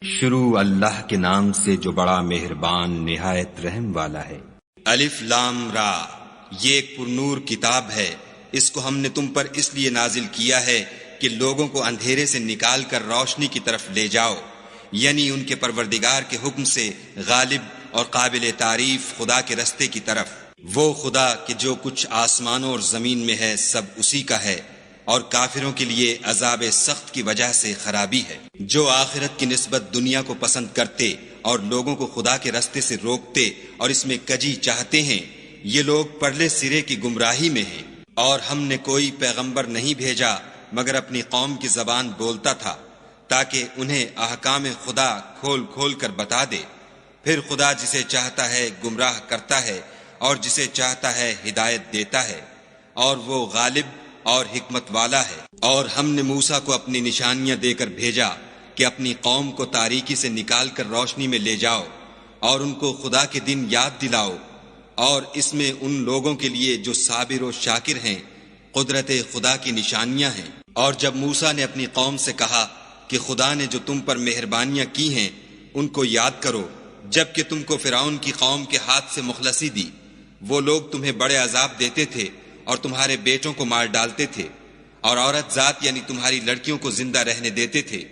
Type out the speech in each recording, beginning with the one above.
شروع اللہ کے نام سے جو بڑا مہربان نہایت رحم والا ہے۔ الف لام را، یہ ایک پرنور کتاب ہے، اس کو ہم نے تم پر اس لیے نازل کیا ہے کہ لوگوں کو اندھیرے سے نکال کر روشنی کی طرف لے جاؤ، یعنی ان کے پروردگار کے حکم سے غالب اور قابل تعریف خدا کے رستے کی طرف۔ وہ خدا کہ جو کچھ آسمانوں اور زمین میں ہے سب اسی کا ہے، اور کافروں کے لیے عذاب سخت کی وجہ سے خرابی ہے۔ جو آخرت کی نسبت دنیا کو پسند کرتے اور لوگوں کو خدا کے رستے سے روکتے اور اس میں کجی چاہتے ہیں، یہ لوگ پرلے سرے کی گمراہی میں ہیں۔ اور ہم نے کوئی پیغمبر نہیں بھیجا مگر اپنی قوم کی زبان بولتا تھا، تاکہ انہیں احکام خدا کھول کھول کر بتا دے۔ پھر خدا جسے چاہتا ہے گمراہ کرتا ہے اور جسے چاہتا ہے ہدایت دیتا ہے، اور وہ غالب اور حکمت والا ہے۔ اور ہم نے موسیٰ کو اپنی نشانیاں دے کر بھیجا کہ اپنی قوم کو تاریکی سے نکال کر روشنی میں لے جاؤ اور ان کو خدا کے دن یاد دلاؤ، اور اس میں ان لوگوں کے لیے جو صابر و شاکر ہیں قدرت خدا کی نشانیاں ہیں۔ اور جب موسیٰ نے اپنی قوم سے کہا کہ خدا نے جو تم پر مہربانیاں کی ہیں ان کو یاد کرو، جب کہ تم کو فرعون کی قوم کے ہاتھ سے مخلصی دی، وہ لوگ تمہیں بڑے عذاب دیتے تھے اور تمہارے بیٹوں کو مار ڈالتے تھے، اور عورت ذات یعنی تمہاری لڑکیوں کو زندہ رہنے دیتے تھے،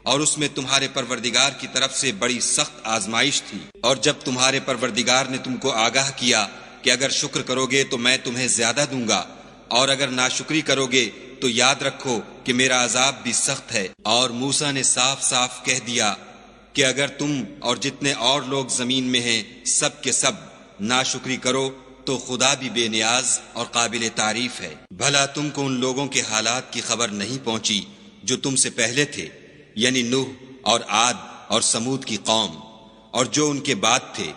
اور اس میں تمہارے پروردگار کی طرف سے بڑی سخت آزمائش تھی۔ اور جب تمہارے پروردگار نے تم کو آگاہ کیا کہ اگر شکر کرو گے تو میں تمہیں زیادہ دوں گا، اور اگر ناشکری کرو گے تو یاد رکھو کہ میرا عذاب بھی سخت ہے۔ اور موسیٰ نے صاف صاف کہہ دیا کہ اگر تم اور جتنے اور لوگ زمین میں ہیں سب کے سب ناشکری کرو تو خدا بھی بے نیاز اور قابل تعریف ہے۔ بھلا تم کو ان لوگوں کے حالات کی خبر نہیں پہنچی جو تم سے پہلے تھے، یعنی نوح اور عاد اور سمود کی قوم، اور جو ان کے بعد تھے،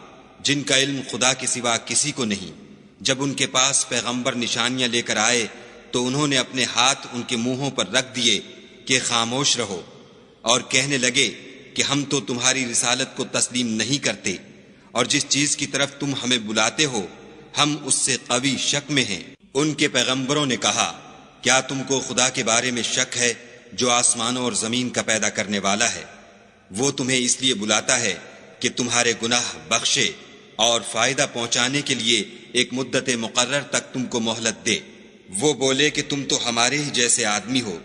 جن کا علم خدا کے سوا کسی کو نہیں۔ جب ان کے پاس پیغمبر نشانیاں لے کر آئے تو انہوں نے اپنے ہاتھ ان کے منہوں پر رکھ دیے کہ خاموش رہو، اور کہنے لگے کہ ہم تو تمہاری رسالت کو تسلیم نہیں کرتے، اور جس چیز کی طرف تم ہمیں بلاتے ہو ہم اس سے قوی شک میں ہیں۔ ان کے پیغمبروں نے کہا، کیا تم کو خدا کے بارے میں شک ہے جو آسمانوں اور زمین کا پیدا کرنے والا ہے؟ وہ تمہیں اس لیے بلاتا ہے کہ تمہارے گناہ بخشے اور فائدہ پہنچانے کے لیے ایک مدت مقرر تک تم کو مہلت دے۔ وہ بولے کہ تم تو ہمارے ہی جیسے آدمی ہو،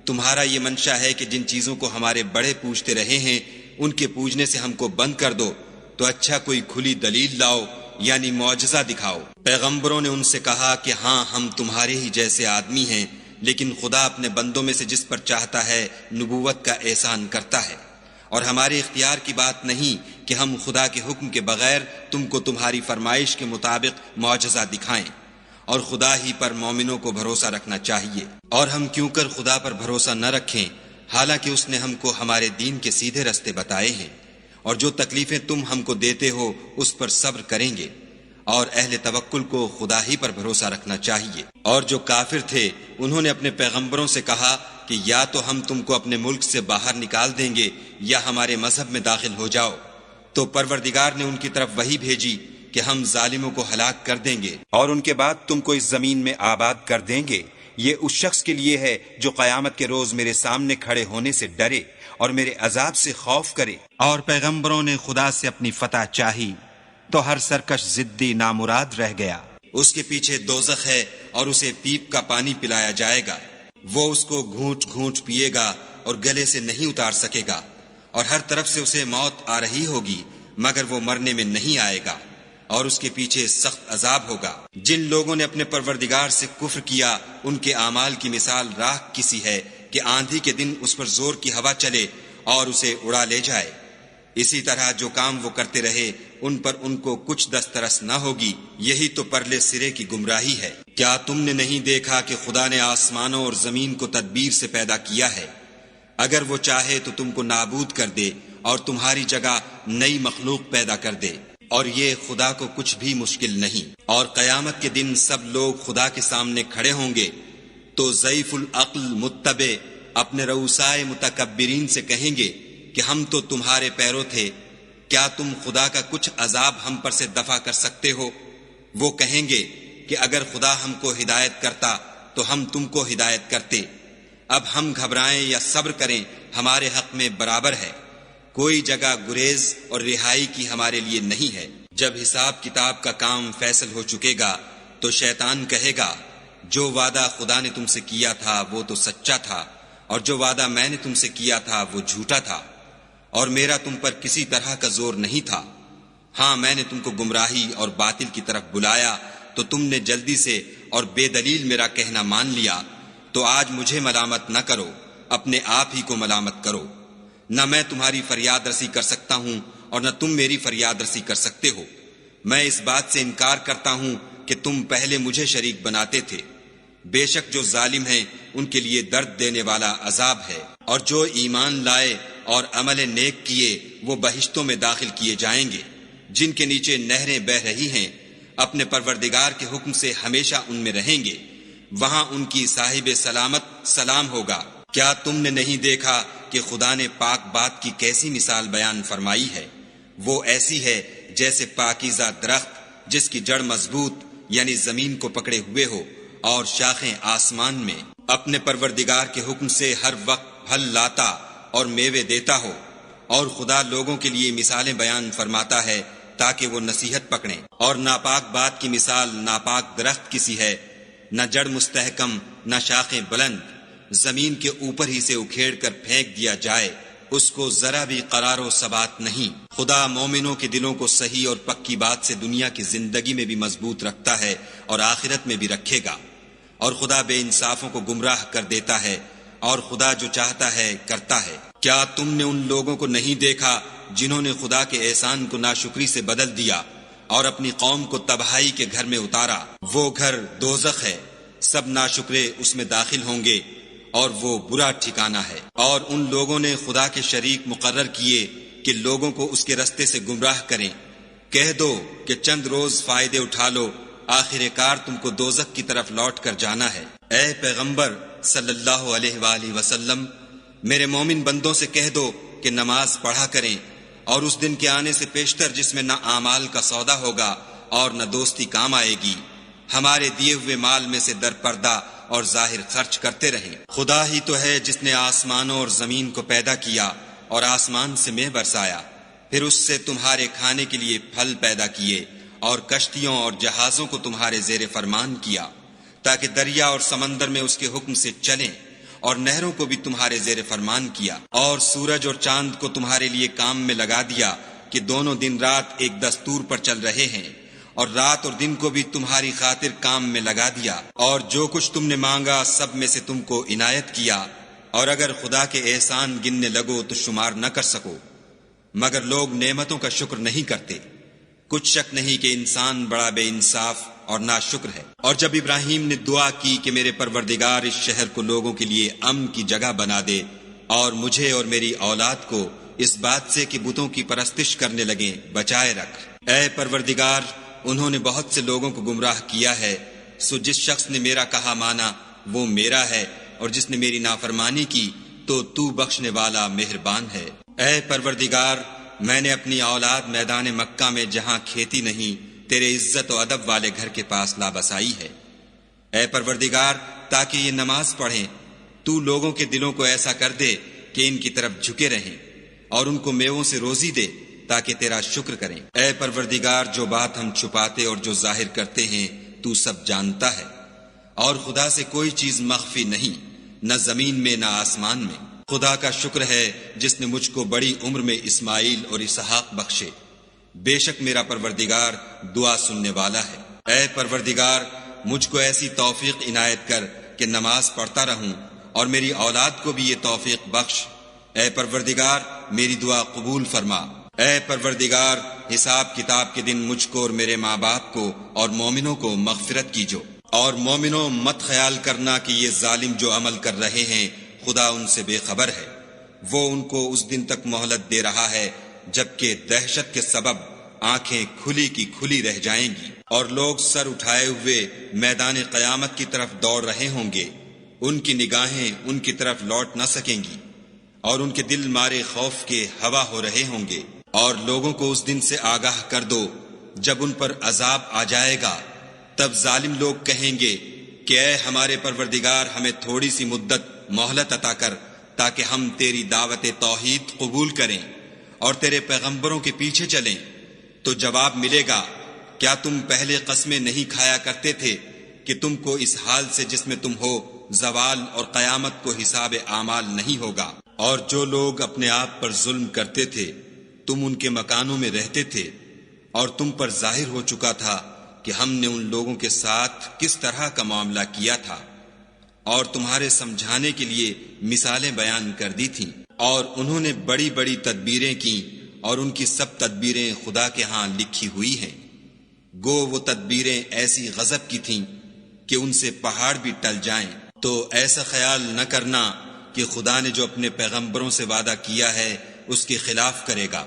تمہارا یہ منشا ہے کہ جن چیزوں کو ہمارے بڑے پوجتے رہے ہیں ان کے پوجنے سے ہم کو بند کر دو، تو اچھا کوئی کھلی دلیل لاؤ، یعنی معجزہ دکھاؤ۔ پیغمبروں نے ان سے کہا کہ ہاں ہم تمہارے ہی جیسے آدمی ہیں، لیکن خدا اپنے بندوں میں سے جس پر چاہتا ہے نبوت کا احسان کرتا ہے، اور ہمارے اختیار کی بات نہیں کہ ہم خدا کے حکم کے بغیر تم کو تمہاری فرمائش کے مطابق معجزہ دکھائیں، اور خدا ہی پر مومنوں کو بھروسہ رکھنا چاہیے۔ اور ہم کیوں کر خدا پر بھروسہ نہ رکھیں حالانکہ اس نے ہم کو ہمارے دین کے سیدھے رستے بتائے ہیں، اور جو تکلیفیں تم ہم کو دیتے ہو اس پر صبر کریں گے، اور اہل توکل کو خدا ہی پر بھروسہ رکھنا چاہیے۔ اور جو کافر تھے انہوں نے اپنے پیغمبروں سے کہا کہ یا تو ہم تم کو اپنے ملک سے باہر نکال دیں گے یا ہمارے مذہب میں داخل ہو جاؤ، تو پروردگار نے ان کی طرف وحی بھیجی کہ ہم ظالموں کو ہلاک کر دیں گے اور ان کے بعد تم کو اس زمین میں آباد کر دیں گے۔ یہ اس شخص کے لیے ہے جو قیامت کے روز میرے سامنے کھڑے ہونے سے ڈرے اور میرے عذاب سے خوف کرے۔ اور پیغمبروں نے خدا سے اپنی فتح چاہی تو ہر سرکش ضدی نامراد رہ گیا۔ اس کے پیچھے دوزخ ہے اور اسے پیپ کا پانی پلایا جائے گا، وہ اس کو گھونٹ گھونٹ پیے گا اور گلے سے نہیں اتار سکے گا، اور ہر طرف سے اسے موت آ رہی ہوگی مگر وہ مرنے میں نہیں آئے گا، اور اس کے پیچھے سخت عذاب ہوگا۔ جن لوگوں نے اپنے پروردگار سے کفر کیا ان کے اعمال کی مثال راکھ کسی ہے کہ آندھی کے دن اس پر زور کی ہوا چلے اور اسے اڑا لے جائے۔ اسی طرح جو کام وہ کرتے رہے ان پر ان کو کچھ دسترس نہ ہوگی، یہی تو پرلے سرے کی گمراہی ہے۔ کیا تم نے نہیں دیکھا کہ خدا نے آسمانوں اور زمین کو تدبیر سے پیدا کیا ہے؟ اگر وہ چاہے تو تم کو نابود کر دے اور تمہاری جگہ نئی مخلوق پیدا کر دے، اور یہ خدا کو کچھ بھی مشکل نہیں۔ اور قیامت کے دن سب لوگ خدا کے سامنے کھڑے ہوں گے تو ضعیف العقل متبع اپنے رؤسائے متکبرین سے کہیں گے کہ ہم تو تمہارے پیرو تھے، کیا تم خدا کا کچھ عذاب ہم پر سے دفع کر سکتے ہو؟ وہ کہیں گے کہ اگر خدا ہم کو ہدایت کرتا تو ہم تم کو ہدایت کرتے، اب ہم گھبرائیں یا صبر کریں ہمارے حق میں برابر ہے۔ کوئی جگہ گریز اور رہائی کی ہمارے لیے نہیں ہے۔ جب حساب کتاب کا کام فیصل ہو چکے گا تو شیطان کہے گا جو وعدہ خدا نے تم سے کیا تھا وہ تو سچا تھا، اور جو وعدہ میں نے تم سے کیا تھا وہ جھوٹا تھا، اور میرا تم پر کسی طرح کا زور نہیں تھا۔ ہاں میں نے تم کو گمراہی اور باطل کی طرف بلایا تو تم نے جلدی سے اور بے دلیل میرا کہنا مان لیا، تو آج مجھے ملامت نہ کرو، اپنے آپ ہی کو ملامت کرو۔ نہ میں تمہاری فریاد رسی کر سکتا ہوں اور نہ تم میری فریاد رسی کر سکتے ہو۔ میں اس بات سے انکار کرتا ہوں کہ تم پہلے مجھے شریک بناتے تھے۔ بے شک جو ظالم ہیں ان کے لیے درد دینے والا عذاب ہے، اور جو ایمان لائے اور عمل نیک کیے وہ بہشتوں میں داخل کیے جائیں گے جن کے نیچے نہریں بہ رہی ہیں، اپنے پروردگار کے حکم سے ہمیشہ ان میں رہیں گے، وہاں ان کی صاحب سلامت سلام ہوگا۔ کیا تم نے نہیں دیکھا کہ خدا نے پاک بات کی کیسی مثال بیان فرمائی ہے؟ وہ ایسی ہے جیسے پاکیزہ درخت جس کی جڑ مضبوط یعنی زمین کو پکڑے ہوئے ہو اور شاخیں آسمان میں، اپنے پروردگار کے حکم سے ہر وقت پھل لاتا اور میوے دیتا ہو۔ اور خدا لوگوں کے لیے مثالیں بیان فرماتا ہے تاکہ وہ نصیحت پکڑیں۔ اور ناپاک بات کی مثال ناپاک درخت کی سی ہے، نہ جڑ مستحکم نہ شاخیں بلند، زمین کے اوپر ہی سے اکھیڑ کر پھینک دیا جائے، اس کو ذرا بھی قرار و ثبات نہیں۔ خدا مومنوں کے دلوں کو صحیح اور پکی بات سے دنیا کی زندگی میں بھی مضبوط رکھتا ہے اور آخرت میں بھی رکھے گا، اور خدا بے انصافوں کو گمراہ کر دیتا ہے، اور خدا جو چاہتا ہے کرتا ہے۔ کیا تم نے ان لوگوں کو نہیں دیکھا جنہوں نے خدا کے احسان کو ناشکری سے بدل دیا اور اپنی قوم کو تباہی کے گھر میں اتارا؟ وہ گھر دوزخ ہے، سب ناشکرے اس میں داخل ہوں گے، اور وہ برا ٹھکانہ ہے۔ اور ان لوگوں نے خدا کے شریک مقرر کیے کہ لوگوں کو اس کے رستے سے گمراہ کریں۔ کہہ دو کہ چند روز فائدے اٹھا لو، آخر کار تم کو دوزخ کی طرف لوٹ کر جانا ہے۔ اے پیغمبر صلی اللہ علیہ وآلہ وسلم، میرے مومن بندوں سے کہہ دو کہ نماز پڑھا کریں، اور اس دن کے آنے سے پیشتر جس میں نہ اعمال کا سودا ہوگا اور نہ دوستی کام آئے گی، ہمارے دیے ہوئے مال میں سے در پردہ اور ظاہر خرچ کرتے رہیں۔ خدا ہی تو ہے جس نے آسمانوں اور زمین کو پیدا کیا اور آسمان سے مے برسایا، پھر اس سے تمہارے کھانے کے لیے پھل پیدا کیے، اور کشتیوں اور جہازوں کو تمہارے زیر فرمان کیا تاکہ دریا اور سمندر میں اس کے حکم سے چلیں، اور نہروں کو بھی تمہارے زیر فرمان کیا، اور سورج اور چاند کو تمہارے لیے کام میں لگا دیا کہ دونوں دن رات ایک دستور پر چل رہے ہیں، اور رات اور دن کو بھی تمہاری خاطر کام میں لگا دیا، اور جو کچھ تم نے مانگا سب میں سے تم کو عنایت کیا، اور اگر خدا کے احسان گننے لگو تو شمار نہ کر سکو، مگر لوگ نعمتوں کا شکر نہیں کرتے۔ کچھ شک نہیں کہ انسان بڑا بے انصاف اور ناشکر ہے۔ اور جب ابراہیم نے دعا کی کہ میرے پروردگار اس شہر کو لوگوں کے لیے امن کی جگہ بنا دے، اور مجھے اور میری اولاد کو اس بات سے کہ بتوں کی پرستش کرنے لگیں بچائے رکھ۔ اے پروردگار، انہوں نے بہت سے لوگوں کو گمراہ کیا ہے، سو جس شخص نے میرا کہا مانا وہ میرا ہے، اور جس نے میری نافرمانی کی تو بخشنے والا مہربان ہے۔ اے پروردگار، میں نے اپنی اولاد میدان مکہ میں جہاں کھیتی نہیں تیرے عزت و ادب والے گھر کے پاس لا بسائی ہے۔ اے پروردگار، تاکہ یہ نماز پڑھیں، تو لوگوں کے دلوں کو ایسا کر دے کہ ان کی طرف جھکے رہیں، اور ان کو میووں سے روزی دے تاکہ تیرا شکر کریں۔ اے پروردگار، جو بات ہم چھپاتے اور جو ظاہر کرتے ہیں تو سب جانتا ہے، اور خدا سے کوئی چیز مخفی نہیں، نہ زمین میں نہ آسمان میں۔ خدا کا شکر ہے جس نے مجھ کو بڑی عمر میں اسماعیل اور اسحاق بخشے، بے شک میرا پروردگار دعا سننے والا ہے۔ اے پروردگار، مجھ کو ایسی توفیق عنایت کر کہ نماز پڑھتا رہوں، اور میری اولاد کو بھی یہ توفیق بخش۔ اے پروردگار، میری دعا قبول فرما۔ اے پروردگار، حساب کتاب کے دن مجھ کو اور میرے ماں باپ کو اور مومنوں کو مغفرت کیجو۔ اور مومنوں، مت خیال کرنا کہ یہ ظالم جو عمل کر رہے ہیں خدا ان سے بے خبر ہے، وہ ان کو اس دن تک مہلت دے رہا ہے جبکہ دہشت کے سبب آنکھیں کھلی کی کھلی رہ جائیں گی، اور لوگ سر اٹھائے ہوئے میدان قیامت کی طرف دوڑ رہے ہوں گے، ان کی نگاہیں ان کی طرف لوٹ نہ سکیں گی، اور ان کے دل مارے خوف کے ہوا ہو رہے ہوں گے۔ اور لوگوں کو اس دن سے آگاہ کر دو جب ان پر عذاب آ جائے گا، تب ظالم لوگ کہیں گے کہ اے ہمارے پروردگار، ہمیں تھوڑی سی مدت مہلت عطا کر تاکہ ہم تیری دعوت توحید قبول کریں اور تیرے پیغمبروں کے پیچھے چلیں تو جواب ملے گا، کیا تم پہلے قسمیں نہیں کھایا کرتے تھے کہ تم کو اس حال سے جس میں تم ہو زوال اور قیامت کو حساب اعمال نہیں ہوگا؟ اور جو لوگ اپنے آپ پر ظلم کرتے تھے تم ان کے مکانوں میں رہتے تھے، اور تم پر ظاہر ہو چکا تھا کہ ہم نے ان لوگوں کے ساتھ کس طرح کا معاملہ کیا تھا، اور تمہارے سمجھانے کے لیے مثالیں بیان کر دی تھیں، اور انہوں نے بڑی بڑی تدبیریں کی، اور ان کی سب تدبیریں خدا کے ہاں لکھی ہوئی ہیں۔ گو وہ تدبیریں ایسی غضب کی تھیں کہ ان سے پہاڑ بھی ٹل جائیں۔ تو ایسا خیال نہ کرنا کہ خدا نے جو اپنے پیغمبروں سے وعدہ کیا ہے اس کے خلاف کرے گا۔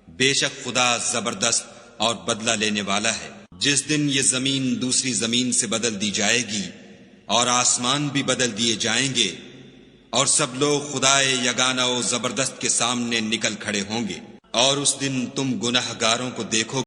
بے شک خدا زبردست اور بدلہ لینے والا ہے۔ جس دن یہ زمین دوسری زمین سے بدل دی جائے گی اور آسمان بھی بدل دیے جائیں گے، اور سب لوگ خدائے یگانہ و زبردست کے سامنے نکل کھڑے ہوں گے، اور اس دن تم گناہگاروں کو دیکھو